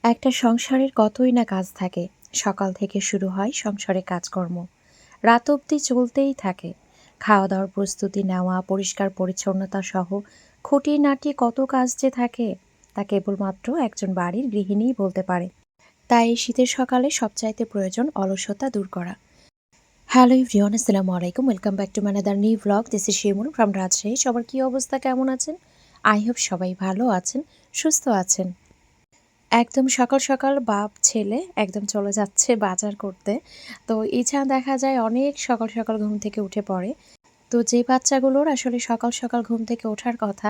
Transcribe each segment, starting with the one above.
একটা সংসারের কতই না কাজ থাকে। সকাল থেকে শুরু হয় সংসারের কাজকর্ম, রাত অবধি চলতেই থাকে। খাওয়া দাওয়ার প্রস্তুতি নেওয়া, পরিষ্কার পরিচ্ছন্নতা সহ খুঁটিনাটি কত কাজ যে থাকে তা কেবলমাত্র একজন বাড়ির গৃহিণীই বলতে পারে। তাই এই শীতের সকালে সবচাইতে প্রয়োজন অলসতা দূর করা। হ্যালো এভরিওয়ান, আসসালামু আলাইকুম, welcome back to my another new blog. This is Shimul from Rajshahi. সবার কী অবস্থা, কেমন আছেন? আই হোপ সবাই ভালো আছেন, সুস্থ আছেন। একদম সকাল সকাল বাপ ছেলে একদম চলে যাচ্ছে বাজার করতে। তো ইছা দেখা যায় অনেক সকাল সকাল ঘুম থেকে উঠে পড়ে। তো যে বাচ্চাগুলোর আসলে সকাল সকাল ঘুম থেকে ওঠার কথা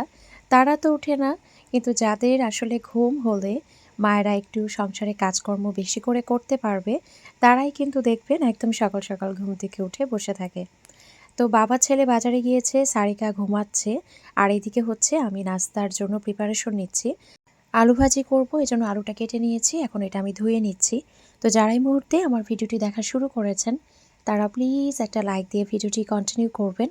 তারা তো ওঠে না, কিন্তু যাদের আসলে ঘুম হলে মায়েরা একটু সংসারে কাজকর্ম বেশি করে করতে পারবে, তারাই কিন্তু দেখবেন একদম সকাল সকাল ঘুম থেকে উঠে বসে থাকে। তো বাবা ছেলে বাজারে গিয়েছে, সারিকা ঘুমাচ্ছে, আর এদিকে হচ্ছে আমি নাস্তার জন্য প্রিপারেশন নিচ্ছি। আলু ভাজি করব, এজন্য আলুটা কেটে নিয়েছি। এখন এটা আমি ধুয়ে নিচ্ছি। তো যারা এই মুহূর্তে আমার ভিডিওটি দেখা শুরু করেছেন, তারা প্লিজ একটা লাইক দিয়ে ভিডিওটি কন্টিনিউ করবেন।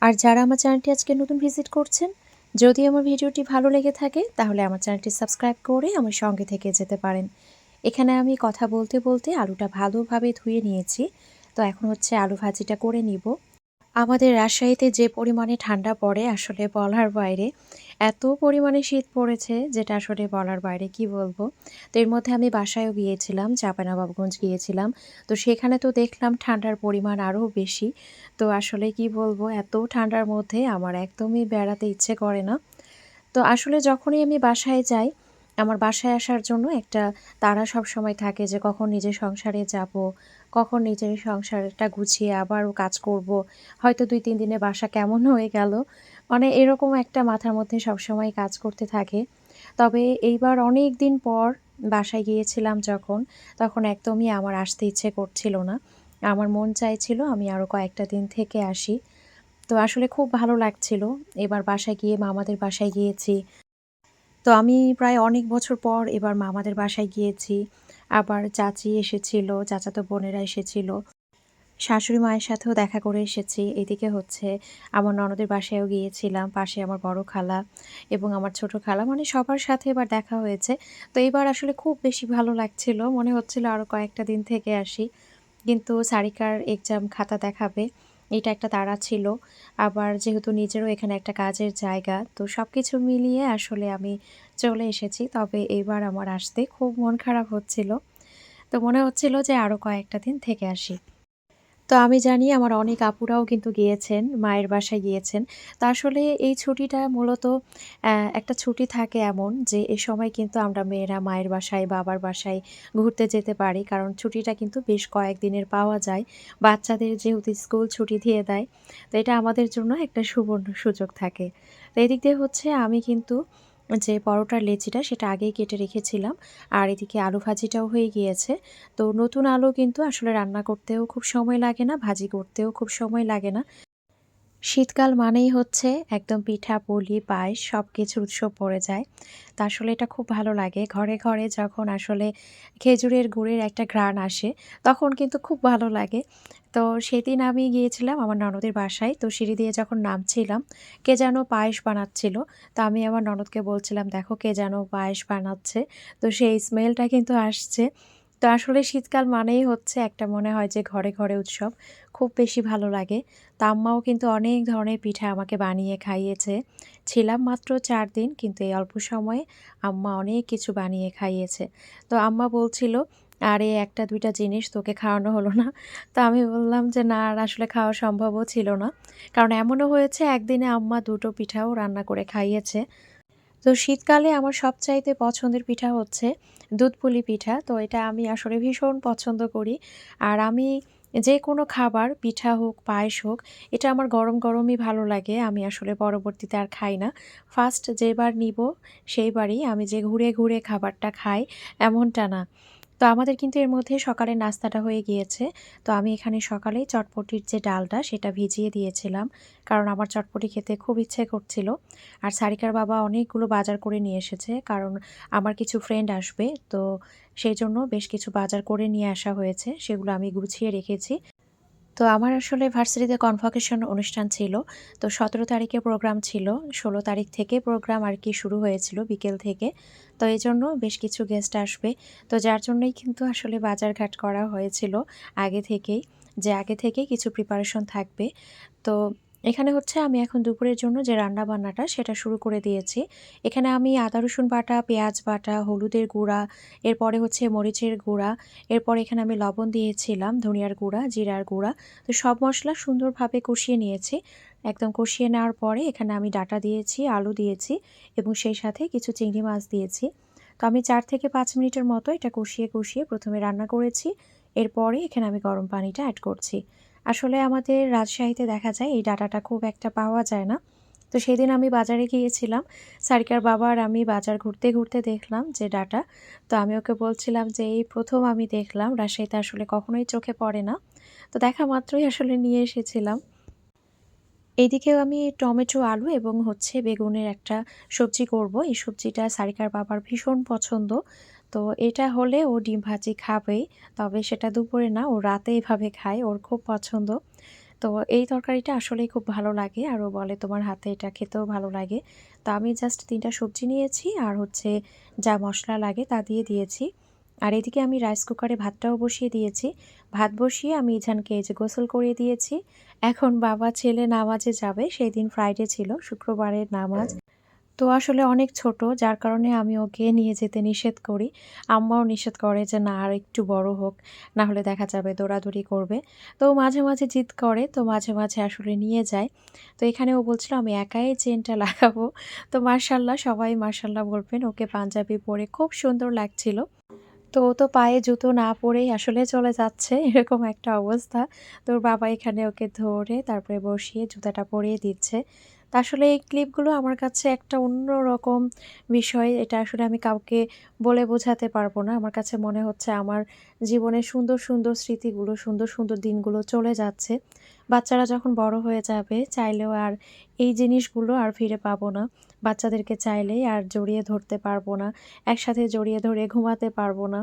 আর যারা আমার চ্যানেলটি আজকে নতুন ভিজিট করছেন, যদি আমার ভিডিওটি ভালো লেগে থাকে তাহলে আমার চ্যানেলটি সাবস্ক্রাইব করে আমার সঙ্গে থেকে যেতে পারেন। এখানে আমি কথা বলতে বলতে আলুটা ভালোভাবে ধুয়ে নিয়েছি। তো এখন হচ্ছে আলু ভাজিটা করে নিব। আমাদের রাজশাহীতে যে পরিমাণে ঠান্ডা পড়ে আসলে বলার বাইরে। এত পরিমাণে শীত পড়েছে যেটা আসলে বলার বাইরে, কি বলবো। তো এর মধ্যে আমি বাসায়ও গিয়েছিলাম, চাঁপাইনবাবগঞ্জ গিয়েছিলাম। তো সেখানে তো দেখলাম ঠান্ডার পরিমাণ আরও বেশি। তো আসলে কি বলবো, এত ঠান্ডার মধ্যে আমার একদমই বেড়াতে ইচ্ছে করে না। তো আসলে যখনই আমি বাসায় যাই, আমার বাসায় আসার জন্য একটা তাড়া সবসময় থাকে যে কখন নিজের সংসারে যাব, কখন নিজের সংসারটা গুছিয়ে আবারও কাজ করব। হয়তো ২-৩ দিনে বাসা কেমন হয়ে গেল। মানে এরকম একটা মাথার মধ্যে সবসময় কাজ করতে থাকে। তবে এইবার অনেক দিন পর বাসায় গিয়েছিলাম যখন, তখন একদমই আমার আসতে ইচ্ছে করছিল না। আমার মন চাইছিল আমি আরও কয়েকটা দিন থেকে আসি। তো আসলে খুব ভালো লাগছিল। এবার বাসায় গিয়ে মামাদের বাসায় গিয়েছি। তো আমি প্রায় অনেক বছর পর এবার মামাদের বাসায় গিয়েছি। আবার চাচি এসেছিল, চাচাতো বোনেরা এসেছিল। শাশুড়ি মায়ের সাথেও দেখা করে এসেছি। এদিকে হচ্ছে আমার ননদের বাসায়ও গিয়েছিলাম। পাশে আমার বড় খালা এবং আমার ছোট খালা, মানে সবার সাথে এবার দেখা হয়েছে। তো এবার আসলে খুব বেশি ভালো লাগছিল। মনে হচ্ছিল আরও কয়েকটা দিন থেকে আসি। কিন্তু সারিকার এক্সাম খাতা দেখাবে, এটা একটা তাড়া ছিল। আবার যেহেতু নিজেরও এখানে একটা কাজের জায়গা, তো সবকিছু মিলিয়ে আসলে আমি চলে এসেছি। তবে এইবার আমার আসতে খুব মন খারাপ হচ্ছিল। তো মনে হচ্ছিল যে আরও কয়েকটা দিন থেকে আসি। তো আমি জানি আমার অনেক আপুরাও কিন্তু গিয়েছেন, মায়ের বাসায় গিয়েছেন। তো আসলে এই ছুটিটা মূলত একটা ছুটি থাকে এমন যে এ সময় কিন্তু আমরা মেয়েরা মায়ের বাসায়, বাবার বাসায় ঘুরতে যেতে পারি। কারণ ছুটিটা কিন্তু বেশ কয়েকদিনের পাওয়া যায়। বাচ্চাদের যেহেতু স্কুল ছুটি দিয়ে দেয়, তো এটা আমাদের জন্য একটা সুবর্ণ সুযোগ থাকে। তো এদিক দিয়ে হচ্ছে আমি কিন্তু যে পরোটার লেচিটা সেটা আগেই কেটে রেখেছিলাম। আর এদিকে আলু ভাজিটাও হয়ে গিয়েছে। তো নতুন আলু কিন্তু আসলে রান্না করতেও খুব সময় লাগে না, ভাজি করতেও খুব সময় লাগে না। শীতকাল মানেই হচ্ছে একদম পিঠা, পুলি, পায়েস সবকিছুর উৎসব পড়ে যায়। তো আসলে এটা খুব ভালো লাগে। ঘরে ঘরে যখন আসলে খেজুরের গুড়ের একটা ঘ্রাণ আসে, তখন কিন্তু খুব ভালো লাগে। তো সেদিন আমি গিয়েছিলাম আমার ননদের বাসায়। তো সিঁড়ি দিয়ে যখন নামছিলাম, কে যেন পায়েস বানাচ্ছিল। তো আমি আমার ননদকে বলছিলাম, "দেখো কে যেন পায়েস বানাচ্ছে।" তো সেই স্মেলটা কিন্তু আসছে। তো আসলে শীতকাল মানেই হচ্ছে একটা মনে হয় যে ঘরে ঘরে উৎসব। খুব বেশি ভালো লাগে। তো আম্মাও কিন্তু অনেক ধরনের পিঠা আমাকে বানিয়ে খাইয়েছে। ছিলাম মাত্র ৪ দিন, কিন্তু এই অল্প সময়ে আম্মা অনেক কিছু বানিয়ে খাইয়েছে। তো আম্মা বলছিল, "আরে ১টা ২টা জিনিস তোকে খাওয়ানো হলো না।" তো আমি বললাম যে, "না, আর আসলে খাওয়া সম্ভবও ছিল না।" কারণ এমনও হয়েছে একদিনে আম্মা ২টো পিঠাও রান্না করে খাইয়েছে। তো শীতকালে আমার সবচাইতে পছন্দের পিঠা হচ্ছে দুধ পুলি পিঠা। তো এটা আমি আসলে ভীষণ পছন্দ করি। আর আমি যেকোনো খাবার, পিঠা হোক, পায়েস হোক, এটা আমার গরম গরমই ভালো লাগে। আমি আসলে পরবর্তীতে আর খাই না। ফার্স্ট যেবার নিবো সেইবারই আমি যে ঘুরে ঘুরে খাবারটা খাই, এমনটা না। তো আমাদের কিন্তু এর মধ্যে সকালের নাস্তাটা হয়ে গিয়েছে। তো আমি এখানে সকালেই চটপটির যে ডালটা সেটা ভিজিয়ে দিয়েছিলাম। কারণ আমার চটপটি খেতে খুব ইচ্ছে করছিল। আর সারিকার বাবা অনেকগুলো বাজার করে নিয়ে এসেছে। কারণ আমার কিছু ফ্রেন্ড আসবে। তো সেইজন্য বেশ কিছু বাজার করে নিয়ে আসা হয়েছে। সেগুলো আমি গুছিয়ে রেখেছি। তো আমার আসলে ভার্সিটিতে কনভোকেশন অনুষ্ঠান ছিল। তো ১৭ তারিখে প্রোগ্রাম ছিল। ১৬ তারিখ থেকে প্রোগ্রাম আরকি শুরু হয়েছিল বিকেল থেকে। তো এজন্য বেশ কিছু গেস্ট আসবে। তো যার জন্যই কিন্তু আসলে বাজারঘাট করা হয়েছিল আগে থেকেই। যে আগে থেকেই কিছু প্রিপারেশন থাকবে। তো এখানে হচ্ছে আমি এখন দুপুরের জন্য যে রান্নাবান্নাটা সেটা শুরু করে দিয়েছি। এখানে আমি আদা রসুন বাটা, পেঁয়াজ বাটা, হলুদের গুঁড়া, এরপরে হচ্ছে মরিচের গুঁড়া, এরপর এখানে আমি লবণ দিয়েছিলাম, ধনিয়ার গুঁড়া, জিরার গুঁড়া। তো সব মসলা সুন্দরভাবে কষিয়ে নিয়েছি। একদম কষিয়ে নেওয়ার পরে এখানে আমি ডাঁটা দিয়েছি, আলু দিয়েছি এবং সেই সাথে কিছু চিংড়ি মাছ দিয়েছি। তো আমি ৪ থেকে ৫ মিনিটের মতো এটা কষিয়ে ১ম এ রান্না করেছি। এরপরে এখানে আমি গরম পানিটা এড করছি। আসলে আমাদের রাজশাহীতে দেখা যায় এই ডাঁটাটা খুব একটা পাওয়া যায় না। তো সেদিন আমি বাজারে গিয়েছিলাম। সারিকার বাবা আর আমি বাজার ঘুরতে দেখলাম যে ডাঁটা। তো আমি ওকে বলছিলাম যে, "এই ১ম আমি দেখলাম। রাজশাহীতে আসলে কখনোই চোখে পড়ে না।" তো দেখা মাত্রই আসলে নিয়ে এসেছিলাম। এইদিকেও আমি টমেটো, আলু এবং হচ্ছে বেগুনের একটা সবজি করব। এই সবজিটা সারিকার বাবার ভীষণ পছন্দ। তো এটা হলে ও ডিম ভাজি খাবেই। তবে সেটা দুপুরে না, ও রাতে এভাবে খায়। ওর খুব পছন্দ। তো এই তরকারিটা আসলেই খুব ভালো লাগে আর ও বলে তোমার হাতে এটা খেতেও ভালো লাগে। তো আমি জাস্ট ৩ টা সবজি নিয়েছি আর হচ্ছে যা মসলা লাগে তা দিয়ে দিয়েছি। আর এদিকে আমি রাইস কুকারে ভাতটাও বসিয়ে দিয়েছি। ভাত বসিয়ে আমি ইজানকে এই যে গোসল করিয়ে দিয়েছি। এখন বাবা ছেলে নামাজে যাবে। সেদিন ফ্রাইডে ছিল, শুক্রবারের নামাজ। তো আসলে অনেক ছোট যার কারণে আমি ওকে নিয়ে যেতে নিষেধ করি। আম্মাও নিষেধ করে যে না আরেকটু বড় হোক, না হলে দেখা যাবে দৌড়াদৌড়ি করবে। তো মাঝে জিদ করে, তো মাঝে আসলে নিয়ে যায়। তো এখানে ও বলছিল আমি একাই চেইনটা লাগাবো। তো মার্শাল্লাহ সবাই মার্শাল্লাহ বলবেন, ওকে পাঞ্জাবি পরে খুব সুন্দর লাগছিল। তো ও তো পায়ে জুতো না পরেই আসলে চলে যাচ্ছে এরকম একটা অবস্থা। তো ওর বাবা এখানে ওকে ধরে তারপরে বসিয়ে জুতাটা পরিয়ে দিচ্ছে। তো আসলে এই ক্লিপগুলো আমার কাছে একটা অন্যরকম বিষয়। এটা আসলে আমি কাউকে বলে বোঝাতে পারবো না। আমার কাছে মনে হচ্ছে আমার জীবনের সুন্দর স্মৃতিগুলো, সুন্দর দিনগুলো চলে যাচ্ছে। বাচ্চারা যখন বড় হয়ে যাবে চাইলেও আর এই জিনিসগুলো আর ফিরে পাবো না। বাচ্চাদেরকে চাইলেই আর জড়িয়ে ধরতে পারবো না। একসাথে জড়িয়ে ধরে ঘুমাতে পারবো না।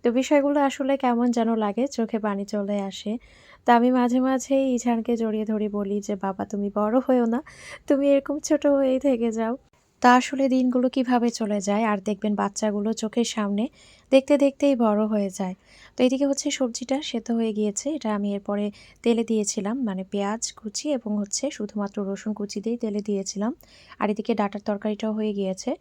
তো বিষয়গুলো আসলে কেমন যেন লাগে, চোখে পানি চলে আসে। তো আমি মাঝেই ইছানকে জড়িয়ে ধরে বলি যে, "বাবা তুমি বড় হইও না। তুমি এরকম ছোট হয়েই থেকে যাও।" তা আসলে দিনগুলো কিভাবে চলে যায় আর দেখবেন বাচ্চাগুলো চোখের সামনে দেখতেই বড় হয়ে যায়। তো এদিকে হচ্ছে সবজিটা সেদ্ধ হয়ে গিয়েছে। এটা আমি এরপরে তেলে দিয়েছিলাম। মানে পেঁয়াজ কুচি এবং হচ্ছে শুধুমাত্র রসুন কুচি দিয়েই তেলে দিয়েছিলাম। আর এদিকে ডাঁটার তরকারিটাও হয়ে গিয়েছে।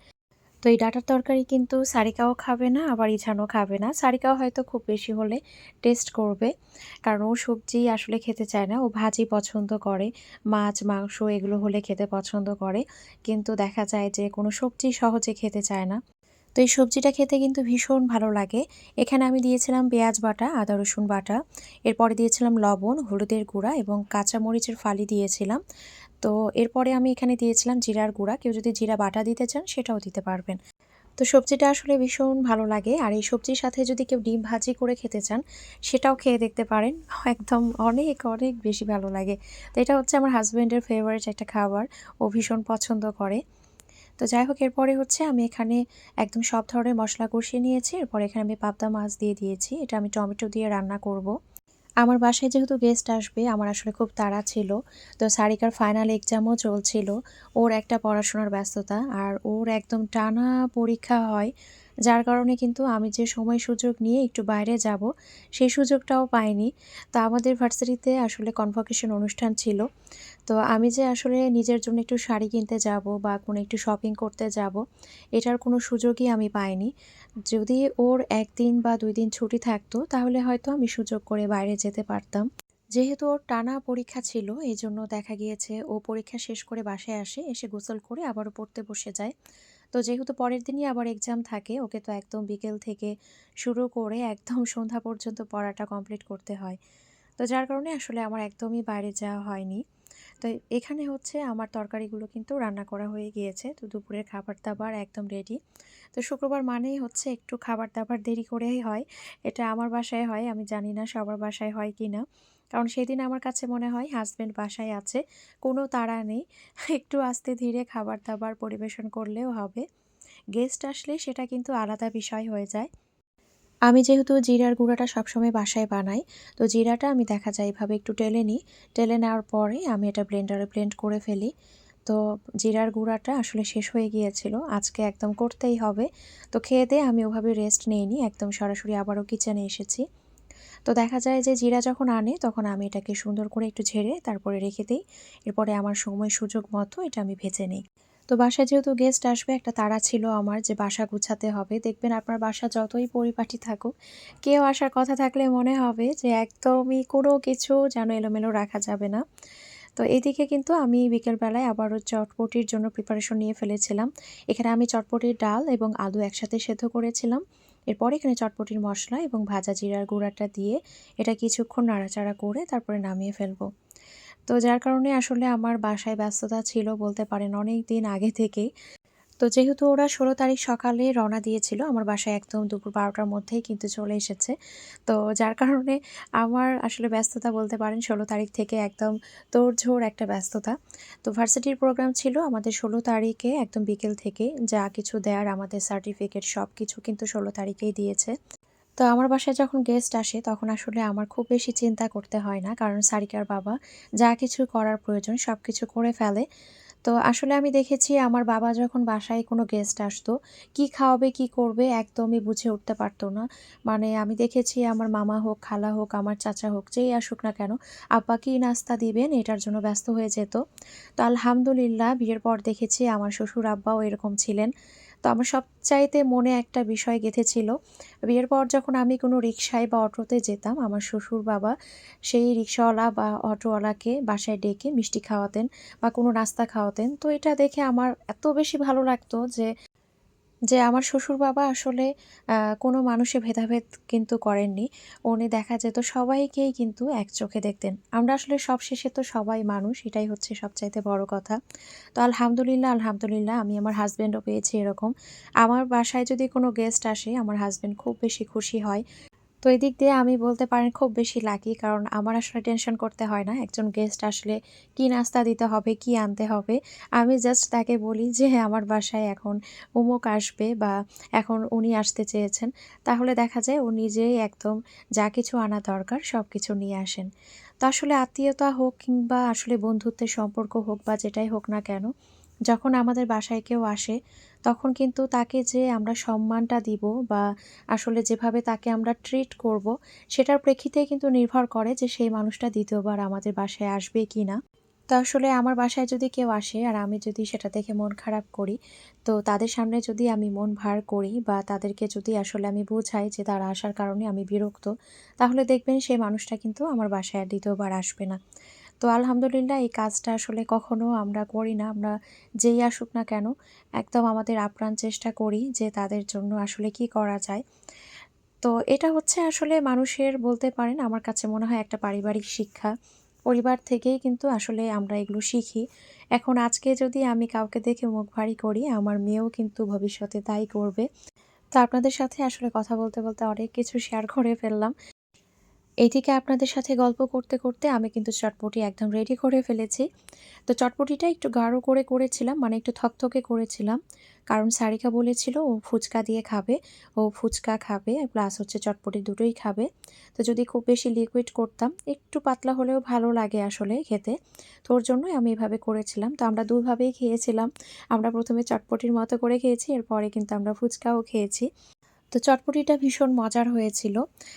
তো এই ডাঁটার তরকারি কিন্তু সারিকাও খাবে না, আবার ইছানও খাবে না। সারিকাও হয়তো খুব বেশি হলে টেস্ট করবে। কারণ ও সবজি আসলে খেতে চায় না। ও ভাজি পছন্দ করে। মাছ, মাংস এগুলো হলে খেতে পছন্দ করে। কিন্তু দেখা যায় যে কোনো সবজি সহজে খেতে চায় না। তো এই সবজিটা খেতে কিন্তু ভীষণ ভালো লাগে। এখানে আমি দিয়েছিলাম পেঁয়াজ বাটা, আদা রসুন বাটা। এরপরে দিয়েছিলাম লবণ, হলুদের গুঁড়া এবং কাঁচা মরিচের ফালি দিয়েছিলাম। তো এরপরে আমি এখানে দিয়েছিলাম জিরার গুঁড়া। কেউ যদি জিরা বাটা দিতে চান সেটাও দিতে পারবেন। তো সবজিটা আসলে ভীষণ ভালো লাগে। আর এই সবজির সাথে যদি কেউ ডিম ভাজি করে খেতে চান, সেটাও খেয়ে দেখতে পারেন। একদম অনেক বেশি ভালো লাগে। তো এটা হচ্ছে আমার হাসব্যান্ডের ফেভারিট একটা খাবার। ও ভীষণ পছন্দ করে। তো যাই হোক এরপরে হচ্ছে আমি এখানে একদম সব ধরনের মসলা কষিয়ে নিয়েছি। এরপর এখানে আমি পাবদা মাছ দিয়ে দিয়েছি। এটা আমি টমেটো দিয়ে রান্না করব। আমার বাসায় যেহেতু গেস্ট আসবে, আমার আসলে খুব তাড়া ছিল। তো সারিকার ফাইনাল এক্সামও চলছিল। ওর একটা পড়াশোনার ব্যস্ততা, আর ওর একদম টানা পরীক্ষা হয়। যার কারণে কিন্তু আমি যে সময় সুযোগ নিয়ে একটু বাইরে যাব, সেই সুযোগটাও পাইনি। তো আমাদের ভার্সিটিতে আসলে কনভোকেশন অনুষ্ঠান ছিল। তো আমি যে আসলে নিজের জন্য একটু শাড়ি কিনতে যাব বা কোনো একটু শপিং করতে যাব, এটার কোনো সুযোগই আমি পাইনি। যদি ওর ১ দিন বা ২ দিন ছুটি থাকতো তাহলে হয়তো আমি সুযোগ করে বাইরে যেতে পারতাম। যেহেতু ওর টানা পরীক্ষা ছিল এজন্য দেখা গিয়েছে ও পরীক্ষা শেষ করে বাসায় আসে, এসে গোসল করে আবারও পড়তে বসে যায়। তো যেহেতু পরের দিনই আবার এক্সাম থাকে, ওকে তো একদম বিকেল থেকে শুরু করে একদম সন্ধ্যা পর্যন্ত পড়াটা কমপ্লিট করতে হয়। তো যার কারণে আসলে আমার একদমই বাইরে যাওয়া হয়নি। তো এখানে হচ্ছে আমার তরকারিগুলো কিন্তু রান্না করা হয়ে গিয়েছে। তো দুপুরের খাবার-দাবার একদম রেডি। তো শুক্রবার মানেই হচ্ছে একটু খাবার-দাবার দেরি করেই হয়। এটা আমার বাসায় হয়। আমি জানি না সবার বাসায় হয় কিনা। কারণ সেদিন আমার কাছে মনে হয় হাসব্যান্ড বাসায় আছে। কোনো তাড়া নেই। একটু আস্তে ধীরে খাবার-দাবার পরিবেশন করলেও হবে। গেস্ট আসলে সেটা কিন্তু আলাদা বিষয় হয়ে যায়। আমি যেহেতু জিরার গুঁড়াটা সবসময় বাসায় বানাই, তো জিরাটা আমি দেখা যায় এভাবে একটু টেলে নিই। টেলে নেওয়ার পরে আমি এটা ব্লেন্ডারে ব্লেন্ড করে ফেলি। তো জিরার গুঁড়াটা আসলে শেষ হয়ে গিয়েছিল। আজকে একদম করতেই হবে। তো খেয়ে-দেয়ে আমি ওভাবে রেস্ট নেইনি। একদম সরাসরি আবারও কিচেনে এসেছি। তো দেখা যায় যে জিরা যখন আনে তখন আমি এটাকে সুন্দর করে একটু ঝেড়ে তারপরে রেখে দেই। এরপরে আমার সময় সুযোগ মতো এটা আমি ভেজে নেই। তো বাসায় যেহেতু গেস্ট আসবে একটা তাড়া ছিল আমার যে বাসা গুছাতে হবে। দেখবেন আপনার বাসা যতই পরিপাটি থাকুক, কেউ আসার কথা থাকলে মনে হবে যে একদমই কোনো কিছু যেন এলোমেলো রাখা যাবে না। তো এদিকে কিন্তু আমি বিকেলবেলায় আবারও চটপটির জন্য প্রিপারেশন নিয়ে ফেলেছিলাম। এখানে আমি চটপটির ডাল এবং আলু একসাথে সেদ্ধ করেছিলাম। এরপরে এখানে চটপটির মসলা এবং ভাজা জিরার গুঁড়াটা দিয়ে এটা কিছুক্ষণ নাড়াচাড়া করে তারপরে নামিয়ে ফেলবো। তো যার কারণে আসলে আমার বাসায় ব্যস্ততা ছিল বলতে পারেন অনেক দিন আগে থেকেই। তো যেহেতু ওরা ১৬ তারিখ সকালে রওনা দিয়েছিল, আমার বাসায় একদম দুপুর ১২টার মধ্যেই কিন্তু চলে এসেছে। তো যার কারণে আমার আসলে ব্যস্ততা বলতে পারেন ১৬ তারিখ থেকে একদম তোড়জোড় একটা ব্যস্ততা। তো ভার্সিটির প্রোগ্রাম ছিল আমাদের ১৬ তারিখে একদম বিকেল থেকে। যা কিছু দেয়ার আমাদের সার্টিফিকেট সবকিছু কিন্তু ১৬ তারিখেই দিয়েছে। তো আমার বাসায় যখন গেস্ট আসে তখন আসলে আমার খুব বেশি চিন্তা করতে হয় না। কারণ সারিকার বাবা যা কিছু করার প্রয়োজন সবকিছু করে ফেলে। তো আসলে আমি দেখেছি আমার বাবা যখন বাসায় কোনো গেস্ট আসতো, কি খাওয়াবে, কি করবে একদমই বুঝে উঠতে পারত না। মানে আমি দেখেছি আমার মামা হোক, খালা হোক, আমার চাচা হোক, যেই আসুক না কেন, আব্বা কি নাস্তা দিবেন এটার জন্য ব্যস্ত হয়ে যেত। তো আলহামদুলিল্লাহ বিয়ের পর দেখেছি আমার শ্বশুর আব্বাও এরকম ছিলেন। তো আমার সবচাইতে মনে একটা বিষয় গেঁথেছিল। বিয়ের পর যখন আমি কোনো রিক্সায় বা অটোতে যেতাম, আমার শ্বশুর বাবা সেই রিক্শাওয়ালা বা অটোওয়ালাকে বাসায় ডেকে মিষ্টি খাওয়াতেন বা কোনো নাস্তা খাওয়াতেন। তো এটা দেখে আমার এত বেশি ভালো লাগতো যে আমার শ্বশুরবাবা আসলে আ কোনো মানুষে ভেদাভেদ কিন্তু করেননি। উনি দেখা যেত সবাইকেই কিন্তু এক চোখে দেখতেন। আমরা আসলে সবশেষে তো সবাই মানুষ, এটাই হচ্ছে সবচাইতে বড় কথা। তো আলহামদুলিল্লাহ, আলহামদুলিল্লাহ আমি আমার হাসব্যান্ডও পেয়েছি এরকম। আমার বাসায় যদি কোনো গেস্ট আসে, আমার হাসব্যান্ড খুব বেশি খুশি হয়। তো এদিক দিয়ে আমি বলতে পারেন খুব বেশি লাকি কারণ আমার আসলে টেনশন করতে হয় না। একজন গেস্ট আসলে কি নাস্তা দিতে হবে, কি আনতে হবে। আমি জাস্ট তাকে বলি যে আমার বাসায় এখন অমুক আসবে বা এখন উনি আসতে চেয়েছেন। তাহলে দেখা যায় ও নিজেই একদম যা কিছু আনা দরকার সবকিছু নিয়ে আসেন। তো আসলে আত্মীয়তা হোক কিংবা আসলে বন্ধুত্বের সম্পর্ক হোক বা যেটাই হোক না কেন, যখন আমাদের বাসায় কেউ আসে তখন কিন্তু তাকে যে আমরা সম্মানটা দিব বা আসলে যেভাবে তাকে আমরা ট্রিট করব, সেটার প্রেক্ষিতেই কিন্তু নির্ভর করে যে সেই মানুষটা ২য় বার আমাদের বাসায় আসবে কিনা। তো আসলে আমার বাসায় যদি কেউ আসে আর আমি যদি সেটা দেখে মন খারাপ করি, তো তাদের সামনে যদি আমি মন ভার করি বা তাদেরকে যদি আসলে আমি বোঝাই যে তারা আসার কারণে আমি বিরক্ত, তাহলে দেখবেন সেই মানুষটা কিন্তু আমার বাসায় আর ২য় বার আসবে না। তো আলহামদুলিল্লাহ এই কাজটা আসলে কখনো আমরা করি না। আমরা যেই আসুক না কেন, একদম আমাদের আপ্রাণ চেষ্টা করি যে তাদের জন্য আসলে কি করা যায়। তো এটা হচ্ছে আসলে মানুষের বলতে পারেন আমার কাছে মনে হয় একটা পারিবারিক শিক্ষা। পরিবার থেকেই কিন্তু আসলে আমরা এগুলো শিখি। এখন আজকে যদি আমি কাউকে দেখে মুখ ভারী করি, আমার মেয়েও কিন্তু ভবিষ্যতে তাই করবে। তো আপনাদের সাথে আসলে কথা বলতে, বলতে অনেক কিছু শেয়ার করে ফেললাম। এইদিকে আপনাদের সাথে গল্প করতে, করতে আমি কিন্তু চটপটি একদম রেডি করে ফেলেছি। তো চটপটিটা একটু গাঢ় করে করেছিলাম, মানে একটু থকথকে করেছিলাম। কারণ সারিকা বলেছিল ও ফুচকা দিয়ে খাবে। ও ফুচকা খাবে প্লাস হচ্ছে চটপটি দুটোই খাবে। তো যদি খুব বেশি লিকুইড করতাম, একটু পাতলা হলেও ভালো লাগে আসলে খেতে। তো ওর জন্যই আমি এভাবে করেছিলাম। তো আমরা দুভাবেই খেয়েছিলাম। আমরা ১ম এ চটপটির মতো করে খেয়েছি, এরপরে কিন্তু আমরা ফুচকাও খেয়েছি। তো চটপটিটা ভীষণ মজার হয়েছিল।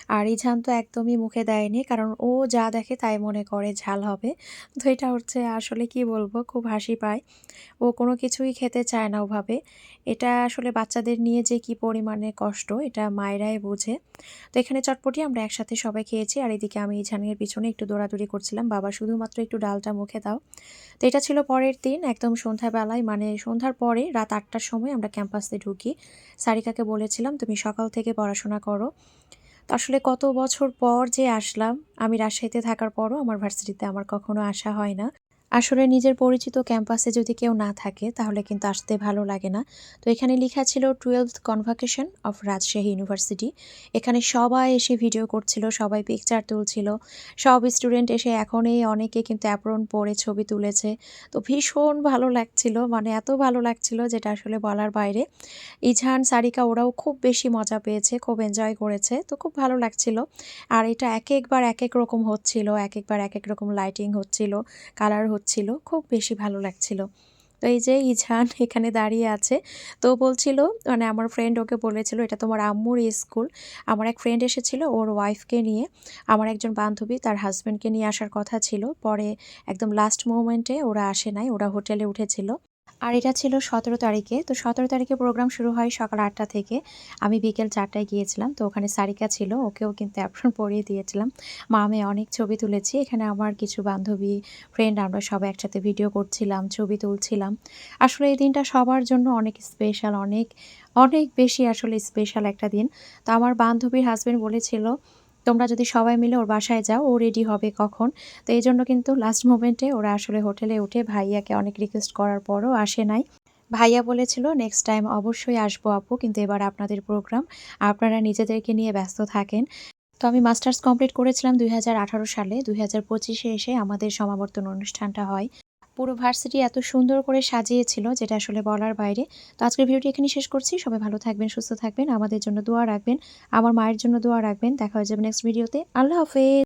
আর ইজান তো একদমই মুখে দেয়নি। কারণ ও যা দেখে তাই মনে করে ঝাল হবে। তো এটা হচ্ছে আসলে কি বলবো খুব হাসি পায়। ও কোনো কিছুই খেতে চায় না ওভাবে। এটা আসলে বাচ্চাদের নিয়ে যে কি পরিমাণে কষ্ট এটা মায়েরাই বোঝে। তো এখানে চটপটি আমরা একসাথে সবাই খেয়েছি। আর এদিকে আমি ইজানের পিছনে একটু দৌড়াদৌড়ি করছিলাম। বাবা শুধুমাত্র একটু ডালটা মুখে দাও। তো এটা ছিল পরের দিন একদম সন্ধ্যাবেলায় মানে সন্ধ্যার পরে রাত ৮টার সময় আমরা ক্যাম্পাসে ঢুকি। সারিকাকে বলেছিলাম, "তুমি সকাল থেকে পড়াশোনা করো।" তো আসলে কত বছর পর যে আসলাম, আমি রাজশাহীতে থাকার পরও আমার ভার্সিটিতে আমার কখনো আসা হয় না। আসলে নিজের পরিচিত ক্যাম্পাসে যদি কেউ না থাকে তাহলে কিন্তু আসতে ভালো লাগে না। তো এখানে লিখা ছিল 12th convocation of Rajshahi university. এখানে সবাই এসে ভিডিও করছিল, সবাই পিকচার তুলছিল। সব স্টুডেন্ট এসে এখন অনেকে কিন্তু অ্যাপ্রন পরে ছবি তুলেছে। তো ভীষণ ভালো লাগছিল, মানে এত ভালো লাগছিল যেটা আসলে বলার বাইরে। ইজহান, সারিকা ওরাও খুব বেশি মজা পেয়েছে, খুব এনজয় করেছে। তো খুব ভালো লাগছিল। আর এটা একেকবার একেক রকম হচ্ছিল, একেকবার একেক রকম লাইটিং হচ্ছিল, কালার হচ্ছিল, খুব বেশি ভালো লাগছিল। তো এই যে ইজহান এখানে দাঁড়িয়ে আছে। তো বলছিল, মানে আমার ফ্রেন্ড ওকে বলেছিল এটা তোমার আম্মুর স্কুল। আমার এক ফ্রেন্ড এসেছিল ওর ওয়াইফকে নিয়ে, আমার একজন বান্ধবী তার হাজব্যান্ডকে নিয়ে আসার কথা ছিল, পরে একদম লাস্ট মোমেন্টে ওরা আসে নাই, ওরা হোটেলে উঠেছিল। আর এটা ছিল 17 তারিখে। তো 17 তারিখে প্রোগ্রাম শুরু হয় সকাল 8টা থেকে। আমি বিকেল 4টায় গিয়েছিলাম। তো ওখানে সারিকা ছিল, ওকেও কিন্তু অ্যাপ্রন পরিয়ে দিয়েছিলাম। মা-মেয়ে অনেক ছবি তুলেছি। এখানে আমার কিছু বান্ধবী, ফ্রেন্ড আমরা সবাই একসাথে ভিডিও করছিলাম, ছবি তুলছিলাম। আসলে এই দিনটা সবার জন্য অনেক স্পেশাল, অনেক, অনেক বেশি আসলে স্পেশাল একটা দিন। তো আমার বান্ধবীর হাসব্যান্ড বলেছিল, "তোমরা যদি সবাই মিলে ওর বাসায় যাও, ও রেডি হবে কখন?" তো এইজন্য কিন্তু লাস্ট মোমেন্টে ওরা আসলে হোটেলে উঠে ভাইয়াকে অনেক রিকোয়েস্ট করার পরও আসে নাই। ভাইয়া বলেছিল, "নেক্সট টাইম অবশ্যই আসবো আপু। কিন্তু এবার আপনাদের প্রোগ্রাম। আপনারা নিজেদেরকে নিয়ে ব্যস্ত থাকেন।" তো আমি মাস্টার্স কমপ্লিট করেছিলাম ২০১৮ সালে। ২০২৫ এ এসে আমাদের সমাবর্তন অনুষ্ঠানটা হয়। পুরো ভার্সিটি এত সুন্দর করে সাজিয়েছিল যেটা আসলে বলার বাইরে। তো আজকের ভিডিওটি এখানেই শেষ করছি। সবাই ভালো থাকবেন, সুস্থ থাকবেন। আমাদের জন্য দোয়া রাখবেন। আমার মায়ের জন্য দোয়া রাখবেন। দেখা হয়ে যাবে নেক্সট ভিডিওতে। আল্লাহ হাফেজ।